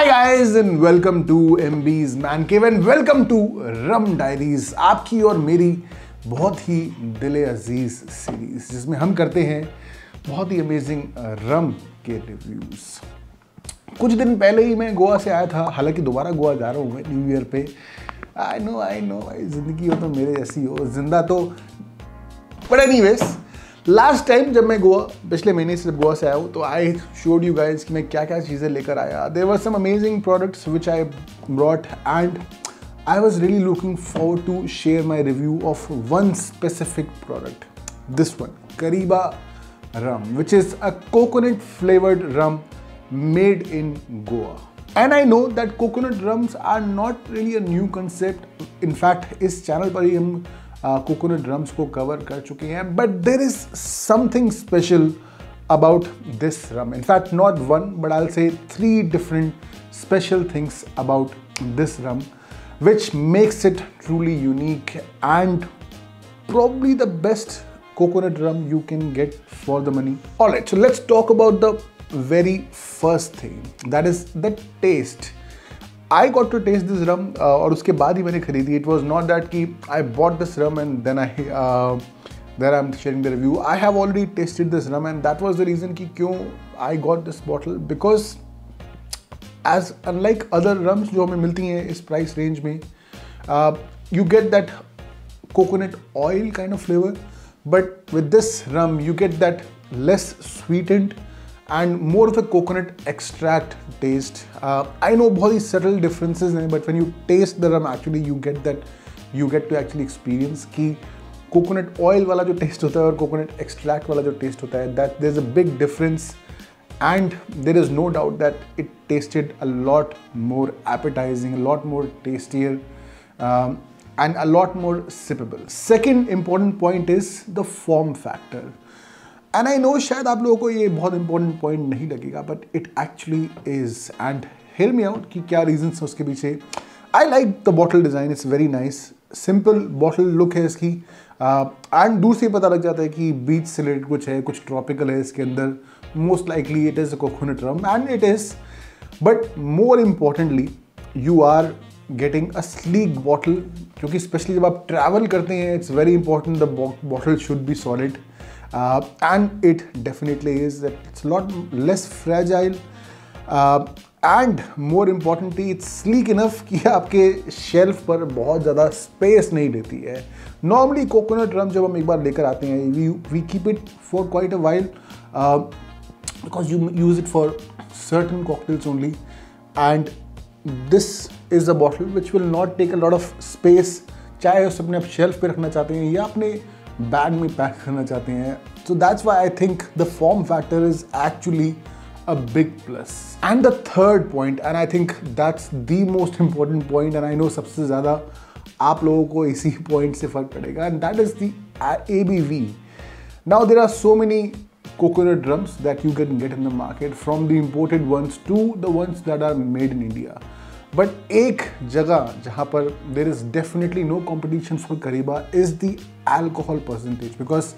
Hi guys and welcome to MB's Man Cave and welcome to Rum Diaries, आपकी और मेरी बहुत ही दिले अजीज सीरीज जिसमें हम करते हैं बहुत ही अमेजिंग रम के रिव्यूज। कुछ दिन पहले ही मैं गोवा से आया था, हालांकि दोबारा गोवा जा रहा हूँ मैं न्यू ईयर पे। आई नो भाई, जिंदगी हो तो मेरे जैसी हो, जिंदा तो। बट एनीवेज, लास्ट टाइम जब मैं गोवा पिछले महीने से जब गोवा से आया हूँ तो आई शोड यू गाइज कि मैं क्या क्या चीज़ें लेकर आया। There were some amazing products which I brought and I was really looking forward to share my review of one specific product, this one करीबा rum, which is a coconut flavored rum made in Goa. And I know that coconut rums are not really a new concept. In fact, इस channel पर ही हम coconut rums को cover कर चुके हैं. But there is something special about this rum. In fact, not one, but I'll say 3 different special things about this rum, which makes it truly unique and probably the best coconut rum you can get for the money. Alright, so let's talk about the very first thing, that is the taste. I got to taste this rum और उसके बाद ही मैंने खरीदी. It was not that कि I bought this rum and then I'm sharing the review. I have already tasted this rum and that was the reason कि क्यों I got this bottle, because as unlike other rums जो हमें मिलती हैं इस price range में, you get that coconut oil kind of flavor. But with this rum, you get that less sweetened and more of a coconut extract taste. I know बहुत ही subtle differences हैं, but when you taste the rum, actually you get to actually experience कि coconut oil वाला जो taste होता है और coconut extract वाला जो taste होता है, that there's a big difference, and there is no doubt that it tasted a lot more appetizing, a lot more tastier. And a lot more sippable. Second important point is the form factor. And I know शायद आप लोगों को ये बहुत important point नहीं लगेगा, but it actually is. And hear me out कि क्या reasons हैं उसके पीछे. I like the bottle design. It's very nice. Simple bottle look है इसकी. And दूर से पता लग जाता है कि बीच से related कुछ है, कुछ tropical है इसके अंदर. Most likely it is a coconut rum, and it is. But more importantly, you are getting a sleek bottle, क्योंकि स्पेशली जब आप ट्रैवल करते हैं, it's very important the bottle should be solid, and it definitely is. It's lot less fragile and more importantly it's sleek enough कि आपके shelf पर बहुत ज़्यादा स्पेस नहीं लेती है. नॉर्मली कोकोनट रम जब हम एक बार लेकर आते हैं, we keep it for quite a while because you use it for certain cocktails only, and this is a bottle which will not take a lot of space, चाहे उसे अपने शेल्फ पे रखना चाहते हैं या अपने बैग में पैक करना चाहते हैं. So that's why I think the form factor is actually a big plus. And the third point, and I think that's the most important point, and I know सबसे ज़्यादा आप लोगों को इसी point से फर्क पड़ेगा, and that is the ABV. Now there are so many coconut rums that you can get in the market, from the imported ones to the ones that are made in India. But एक जगह जहाँ पर there is definitely no competition for Kariba is the alcohol percentage, because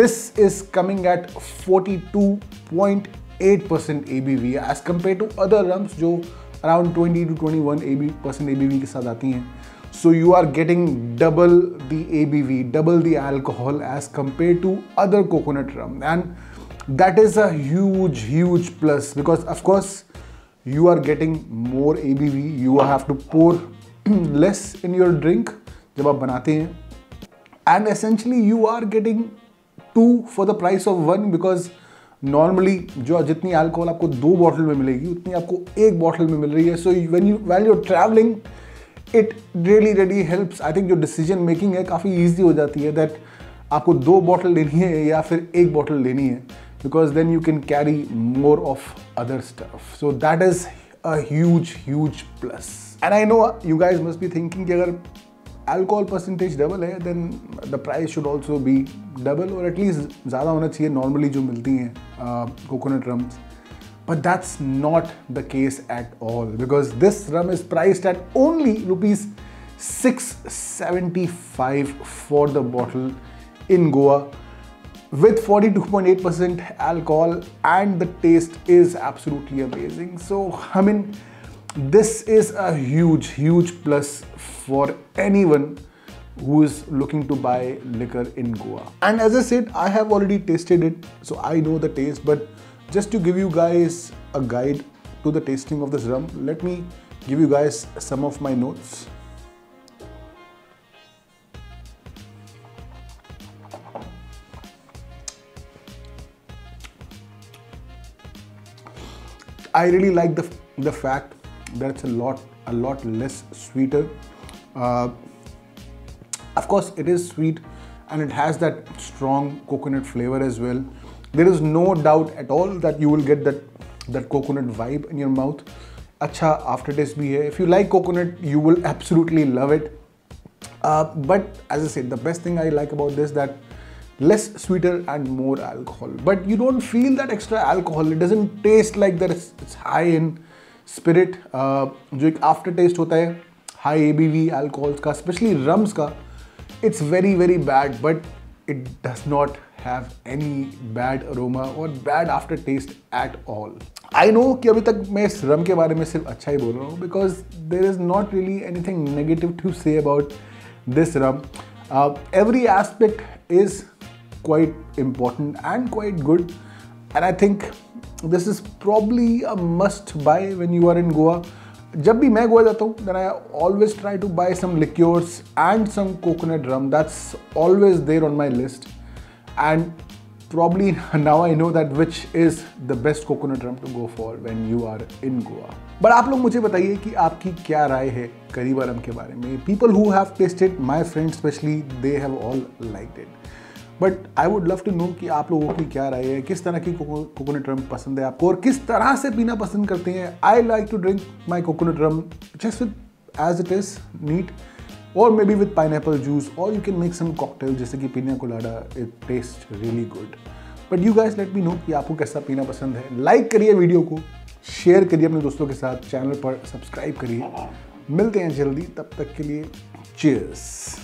this is coming at 42.8% ABV as compared to other rums जो around 20 to 21% ABV के साथ आती हैं. So you are getting double the ABV, double the alcohol as compared to other coconut rum, and that is a huge plus, because of course you are getting more ABV. You have to pour less in your drink जब आप बनाते हैं, and essentially you are getting 2 for the price of 1, because normally जो जितनी alcohol आपको 2 bottle में मिलेगी उतनी आपको 1 बॉटल में मिल रही है. So while you're traveling, it really helps. I think जो decision making है काफ़ी easy हो जाती है, that आपको 2 बॉटल लेनी है या फिर 1 बॉटल लेनी है, because then you can carry more of other stuff. So that is a huge plus. And I know you guys must be thinking कि अगर alcohol percentage double है, then the price should also be double, or at least ज़्यादा होना चाहिए normally जो मिलती हैं coconut rums. But that's not the case at all, because this rum is priced at only rupees 675 for the bottle in Goa, with 42.8% alcohol, and the taste is absolutely amazing. So I mean, This is a huge plus for anyone who is looking to buy liquor in Goa. And as I said, I have already tasted it, so I know the taste. But just to give you guys a guide to the tasting of this rum, let me give you guys some of my notes. I really like the fact that it's a lot less sweeter. Of course, it is sweet and it has that strong coconut flavor as well. There is no doubt at all that you will get that coconut vibe in your mouth. Acha aftertaste bhi hai. If you like coconut, you will absolutely love it. But as I said, the best thing I like about this that less sweeter and more alcohol. But you don't feel that extra alcohol. It doesn't taste like that it's high in spirit. जो एक after taste होता है high ABV alcohols का, especially rums का, it's very bad, but it does not have any bad aroma or bad aftertaste at all. I know कि अभी तक मैं इस rum के बारे में सिर्फ अच्छा ही बोल रहा हूँ because there is not really anything negative to say about this rum. Every aspect is quite important and quite good, and I think this is probably a must buy when you are in Goa. जब भी मैं गोवा जाता हूँ, then I always try to buy some liqueurs and some coconut rum. That's always there on my list, and probably now I know that which is the best coconut rum to go for when you are in Goa. But आप लोग मुझे बताइए कि आपकी क्या राय है करीबा रम के बारे में. People who have tasted, my friends especially, they have all liked it. But I would love to know कि आप लोगों की क्या राय है, किस तरह की कोकोनट रम पसंद है आपको और किस तरह से पीना पसंद करते हैं. I like to drink my coconut rum just with as it is neat, और maybe with pineapple juice, और you can make some cocktail जैसे कि pina colada. It taste really good. But you guys let me know कि आपको कैसा पीना पसंद है. लाइक करिए वीडियो को, शेयर करिए अपने दोस्तों के साथ, चैनल पर सब्सक्राइब करिए. मिलते हैं जल्दी, तब तक के लिए चीयर्स.